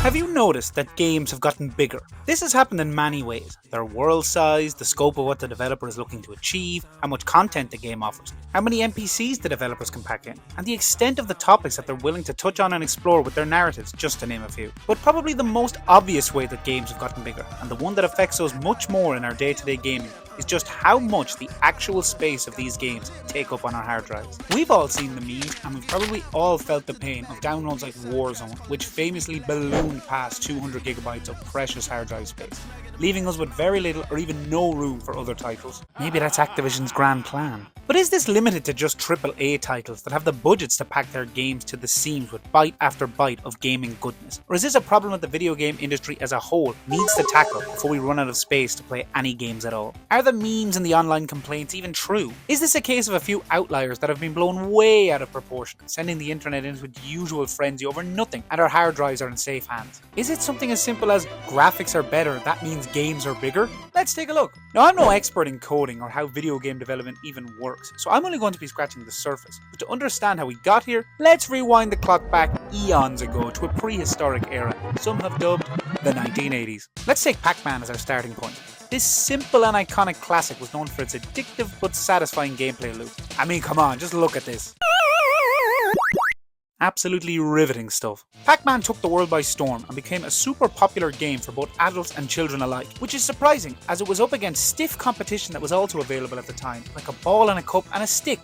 Have you noticed that games have gotten bigger? This has happened in many ways. Their world size, the scope of what the developer is looking to achieve, how much content the game offers, how many NPCs the developers can pack in, and the extent of the topics that they're willing to touch on and explore with their narratives, just to name a few. But probably the most obvious way that games have gotten bigger, and the one that affects us much more in our day-to-day gaming, is just how much the actual space of these games take up on our hard drives. We've all seen the memes, and we've probably all felt the pain of downloads like Warzone, which famously ballooned past 200 gigabytes of precious hard drive space, leaving us with very little or even no room for other titles. Maybe that's Activision's grand plan. But is this limited to just AAA titles that have the budgets to pack their games to the seams with bite after bite of gaming goodness? Or is this a problem that the video game industry as a whole needs to tackle before we run out of space to play any games at all? Are the memes and the online complaints even true? Is this a case of a few outliers that have been blown way out of proportion, sending the internet into its usual frenzy over nothing, and our hard drives are in safe hands? Is it something as simple as graphics are better, that means games are bigger? Let's take a look. Now, I'm no expert in coding or how video game development even works, so I'm only going to be scratching the surface. But to understand how we got here, let's rewind the clock back eons ago to a prehistoric era some have dubbed the 1980s. Let's take Pac-Man as our starting point. This simple and iconic classic was known for its addictive but satisfying gameplay loop. I mean, come on, just look at this. Absolutely riveting stuff. Pac-Man took the world by storm and became a super popular game for both adults and children alike, which is surprising as it was up against stiff competition that was also available at the time, like a ball and a cup and a stick.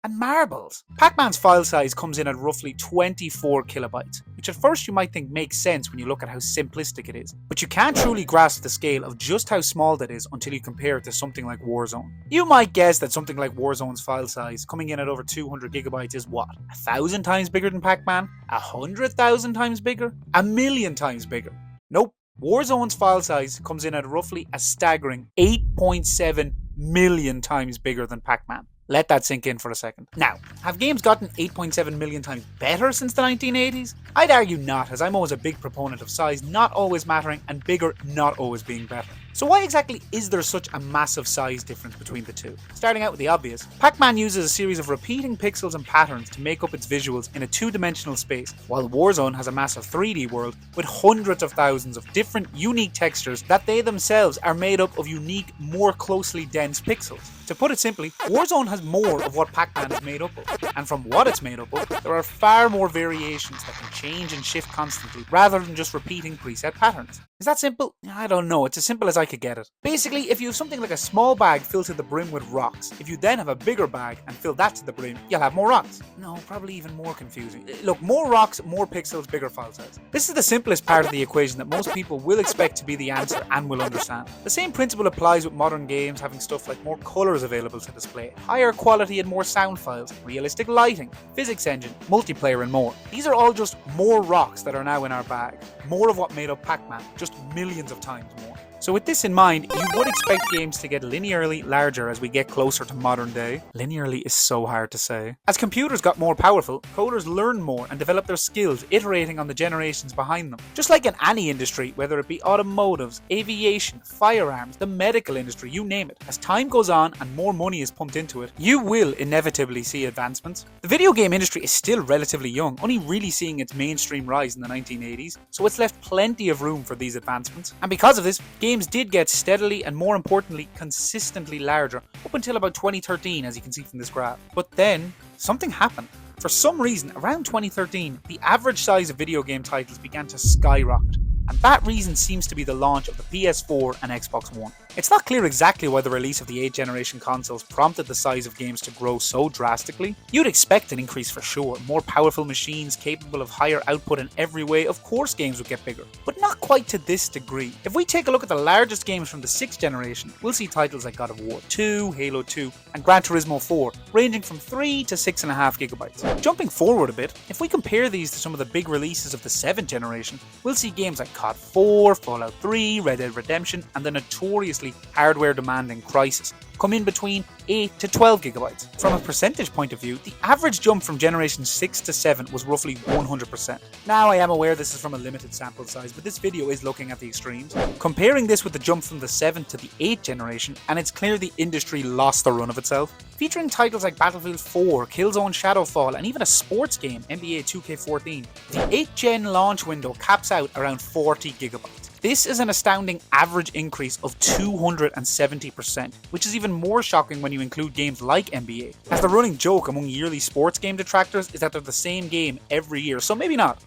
And marbles. Pac-Man's file size comes in at roughly 24 kilobytes, which at first you might think makes sense when you look at how simplistic it is. But you can't truly grasp the scale of just how small that is until you compare it to something like Warzone. You might guess that something like Warzone's file size, coming in at over 200 gigabytes, is what? 1,000 times bigger than Pac-Man? 100,000 times bigger? 1,000,000 times bigger? Nope. Warzone's file size comes in at roughly a staggering 8.7 million times bigger than Pac-Man. Let that sink in for a second. Now, have games gotten 8.7 million times better since the 1980s? I'd argue not, as I'm always a big proponent of size not always mattering and bigger not always being better. So why exactly is there such a massive size difference between the two? Starting out with the obvious, Pac-Man uses a series of repeating pixels and patterns to make up its visuals in a two-dimensional space, while Warzone has a massive 3D world with hundreds of thousands of different, unique textures that they themselves are made up of unique, more closely dense pixels. To put it simply, Warzone has more of what Pac-Man is made up of, and from what it's made up of, there are far more variations that can change and shift constantly, rather than just repeating preset patterns. Is that simple? I don't know, it's as simple as I could get it. Basically, if you have something like a small bag filled to the brim with rocks, if you then have a bigger bag and fill that to the brim, you'll have more rocks. No, probably even more confusing. Look, more rocks, more pixels, bigger file size. This is the simplest part of the equation that most people will expect to be the answer and will understand. The same principle applies with modern games having stuff like more colours available to display, higher quality and more sound files, realistic lighting, physics engine, multiplayer and more. These are all just more rocks that are now in our bag. More of what made up Pac-Man, just millions of times more. So with this in mind, you would expect games to get linearly larger as we get closer to modern day. Linearly is so hard to say. As computers got more powerful, coders learned more and developed their skills, iterating on the generations behind them. Just like in any industry, whether it be automotives, aviation, firearms, the medical industry, you name it. As time goes on and more money is pumped into it, you will inevitably see advancements. The video game industry is still relatively young, only really seeing its mainstream rise in the 1980s, so it's left plenty of room for these advancements. And because of this, games did get steadily and, more importantly, consistently larger up until about 2013, as you can see from this graph. But then, something happened. For some reason, around 2013, the average size of video game titles began to skyrocket, and that reason seems to be the launch of the PS4 and Xbox One. It's not clear exactly why the release of the 8th generation consoles prompted the size of games to grow so drastically. You'd expect an increase for sure. More powerful machines capable of higher output in every way, of course games would get bigger. But not quite to this degree. If we take a look at the largest games from the 6th generation, we'll see titles like God of War 2, Halo 2, and Gran Turismo 4, ranging from 3 to 6.5 gigabytes. Jumping forward a bit, if we compare these to some of the big releases of the 7th generation, we'll see games like COD 4, Fallout 3, Red Dead Redemption, and the notoriously especially hardware demanding Crisis, come in between 8 to 12 gigabytes. From a percentage point of view, the average jump from generation 6 to 7 was roughly 100%. Now I am aware this is from a limited sample size, but this video is looking at the extremes. Comparing this with the jump from the 7th to the 8th generation, and it's clear the industry lost the run of itself. Featuring titles like Battlefield 4, Killzone Shadowfall, and even a sports game, NBA 2K14, the 8th gen launch window caps out around 40 gigabytes. This is an astounding average increase of 270%, which is even more shocking when you include games like NBA, as the running joke among yearly sports game detractors is that they're the same game every year, so maybe not.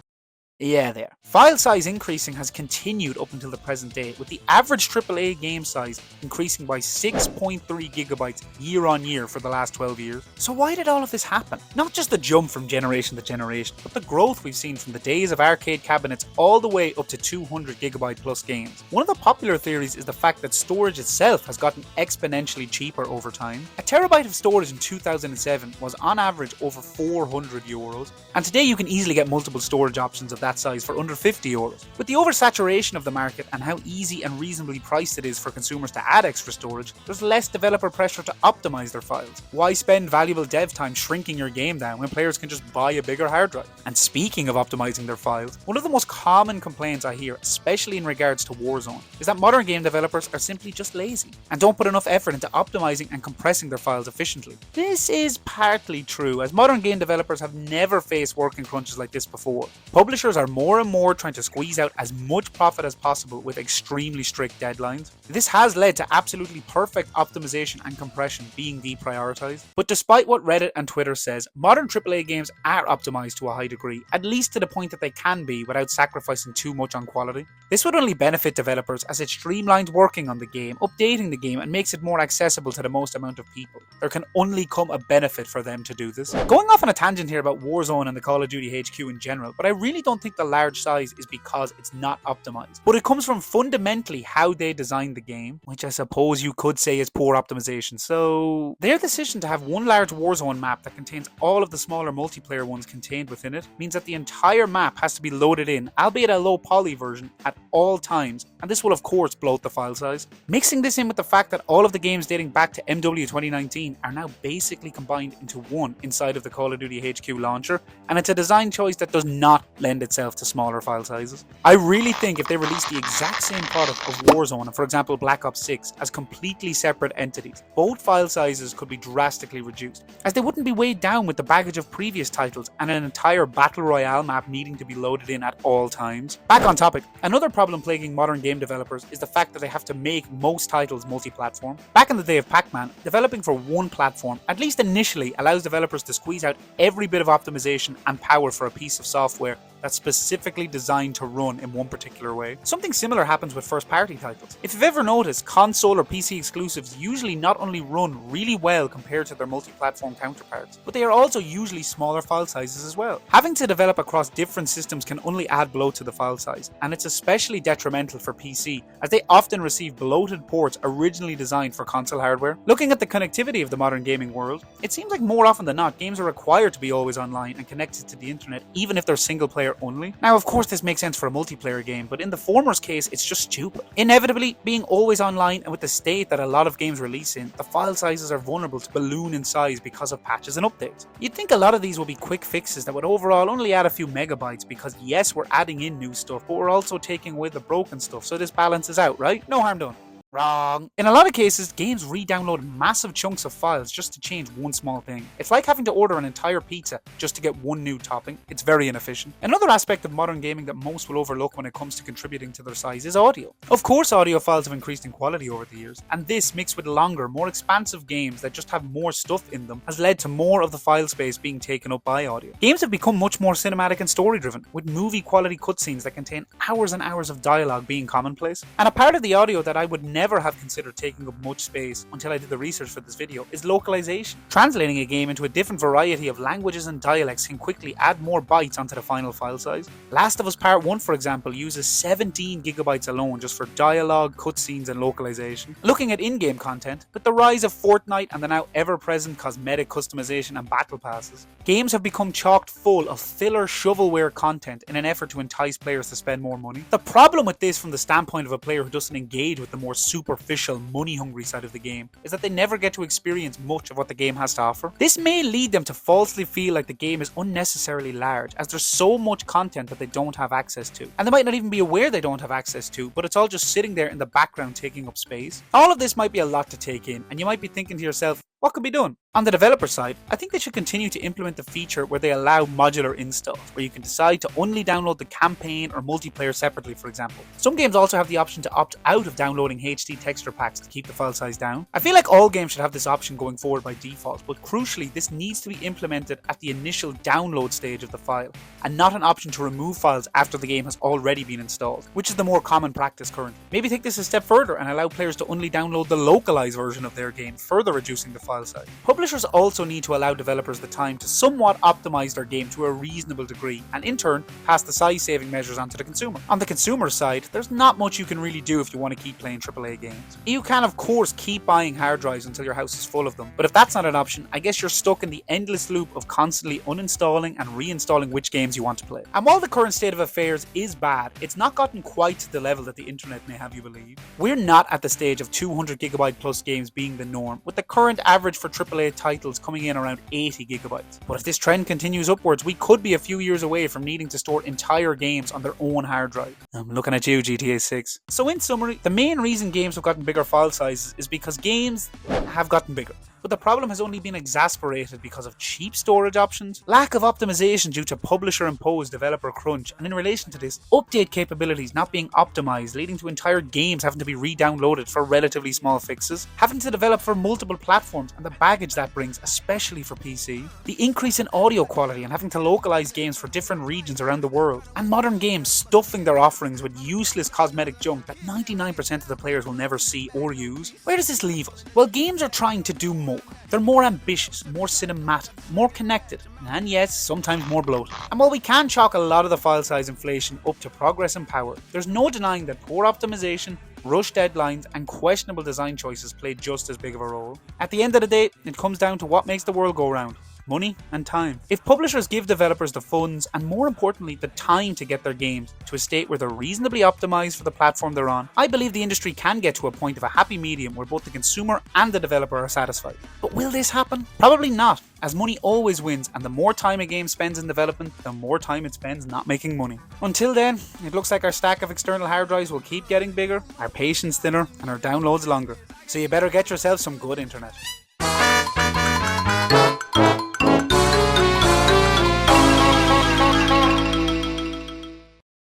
Yeah, there. File size increasing has continued up until the present day, with the average AAA game size increasing by 6.3 gigabytes year on year for the last 12 years. So why did all of this happen? Not just the jump from generation to generation, but the growth we've seen from the days of arcade cabinets all the way up to 200 gigabyte plus games. One of the popular theories is the fact that storage itself has gotten exponentially cheaper over time. A terabyte of storage in 2007 was on average over €400, and today you can easily get multiple storage options of that size for under €50. With the oversaturation of the market and how easy and reasonably priced it is for consumers to add extra storage, there's less developer pressure to optimize their files. Why spend valuable dev time shrinking your game down when players can just buy a bigger hard drive? And speaking of optimizing their files, one of the most common complaints I hear, especially in regards to Warzone, is that modern game developers are simply just lazy and don't put enough effort into optimizing and compressing their files efficiently. This is partly true, as modern game developers have never faced working crunches like this before. Publishers are more and more trying to squeeze out as much profit as possible with extremely strict deadlines. This has led to absolutely perfect optimization and compression being deprioritized. But despite what Reddit and Twitter says, modern AAA games are optimized to a high degree, at least to the point that they can be without sacrificing too much on quality. This would only benefit developers as it streamlines working on the game, updating the game, and makes it more accessible to the most amount of people. There can only come a benefit for them to do this. Going off on a tangent here about Warzone and the Call of Duty HQ in general, but I really don't think the large size is because it's not optimized, but it comes from fundamentally how they designed the game, which I suppose you could say is poor optimization. So their decision to have one large Warzone map that contains all of the smaller multiplayer ones contained within it means that the entire map has to be loaded in, albeit a low poly version, at all times, and this will of course bloat the file size. Mixing this in with the fact that all of the games dating back to MW 2019 are now basically combined into one inside of the Call of Duty HQ launcher, and it's a design choice that does not lend itself to smaller file sizes. I really think if they released the exact same product of Warzone and, for example, Black Ops 6 as completely separate entities, both file sizes could be drastically reduced, as they wouldn't be weighed down with the baggage of previous titles and an entire battle royale map needing to be loaded in at all times. Back on topic, another problem plaguing modern game developers is the fact that they have to make most titles multi-platform. Back in the day of Pac-Man, developing for one platform, at least initially, allows developers to squeeze out every bit of optimization and power for a piece of software that's specifically designed to run in one particular way. Something similar happens with first-party titles. If you've ever noticed, console or PC exclusives usually not only run really well compared to their multi-platform counterparts, but they are also usually smaller file sizes as well. Having to develop across different systems can only add bloat to the file size, and it's especially detrimental for PC, as they often receive bloated ports originally designed for console hardware. Looking at the connectivity of the modern gaming world, it seems like more often than not, games are required to be always online and connected to the internet, even if they're single-player only. Now, of course, this makes sense for a multiplayer game, but in the former's case, it's just stupid. Inevitably, being always online and with the state that a lot of games release in, the file sizes are vulnerable to balloon in size because of patches and updates. You'd think a lot of these will be quick fixes that would overall only add a few megabytes because yes, we're adding in new stuff, but we're also taking away the broken stuff, so this balances out, right? No harm done. Wrong. In a lot of cases, games re-download massive chunks of files just to change one small thing. It's like having to order an entire pizza just to get one new topping. It's very inefficient. Another aspect of modern gaming that most will overlook when it comes to contributing to their size is audio. Of course, audio files have increased in quality over the years, and this mixed with longer, more expansive games that just have more stuff in them has led to more of the file space being taken up by audio. Games have become much more cinematic and story-driven, with movie-quality cutscenes that contain hours and hours of dialogue being commonplace. And a part of the audio that I would never have considered taking up much space until I did the research for this video is localization. Translating a game into a different variety of languages and dialects can quickly add more bytes onto the final file size. Last of Us Part 1, for example, uses 17 gigabytes alone just for dialogue, cutscenes, and localization. Looking at in-game content, with the rise of Fortnite and the now ever-present cosmetic customization and battle passes, games have become chocked full of filler shovelware content in an effort to entice players to spend more money. The problem with this from the standpoint of a player who doesn't engage with the more superficial, money-hungry side of the game is that they never get to experience much of what the game has to offer. This may lead them to falsely feel like the game is unnecessarily large, as there's so much content that they don't have access to. And they might not even be aware they don't have access to, but it's all just sitting there in the background taking up space. All of this might be a lot to take in, and you might be thinking to yourself, what could be done? On the developer side, I think they should continue to implement the feature where they allow modular installs, where you can decide to only download the campaign or multiplayer separately, for example. Some games also have the option to opt out of downloading HD texture packs to keep the file size down. I feel like all games should have this option going forward by default, but crucially, this needs to be implemented at the initial download stage of the file, and not an option to remove files after the game has already been installed, which is the more common practice currently. Maybe take this a step further and allow players to only download the localized version of their game, further reducing the file size. Publishers also need to allow developers the time to somewhat optimize their game to a reasonable degree, and in turn, pass the size-saving measures onto the consumer. On the consumer side, there's not much you can really do if you want to keep playing AAA games. You can, of course, keep buying hard drives until your house is full of them, but if that's not an option, I guess you're stuck in the endless loop of constantly uninstalling and reinstalling which games you want to play. And while the current state of affairs is bad, it's not gotten quite to the level that the internet may have you believe. We're not at the stage of 200GB plus games being the norm, with the current average for AAA titles coming in around 80GB. But if this trend continues upwards, we could be a few years away from needing to store entire games on their own hard drive. I'm looking at you, GTA 6. So in summary, the main reason games have gotten bigger file sizes is because games have gotten bigger. But the problem has only been exacerbated because of cheap storage options, lack of optimization due to publisher-imposed developer crunch, and in relation to this, update capabilities not being optimized, leading to entire games having to be re-downloaded for relatively small fixes, having to develop for multiple platforms and the baggage that brings, especially for PC, the increase in audio quality and having to localize games for different regions around the world, and modern games stuffing their offerings with useless cosmetic junk that 99% of the players will never see or use. Where does this leave us? Well, games are trying to do more. They're more ambitious, more cinematic, more connected, and yes, sometimes more bloated. And while we can chalk a lot of the file size inflation up to progress and power, there's no denying that poor optimization, rushed deadlines, and questionable design choices play just as big of a role. At the end of the day, it comes down to what makes the world go round. Money and time. If publishers give developers the funds and, more importantly, the time to get their games to a state where they're reasonably optimized for the platform they're on, I believe the industry can get to a point of a happy medium where both the consumer and the developer are satisfied. But will this happen? Probably not, as money always wins, and the more time a game spends in development, the more time it spends not making money. Until then, it looks like our stack of external hard drives will keep getting bigger, our patience thinner, and our downloads longer. So you better get yourself some good internet.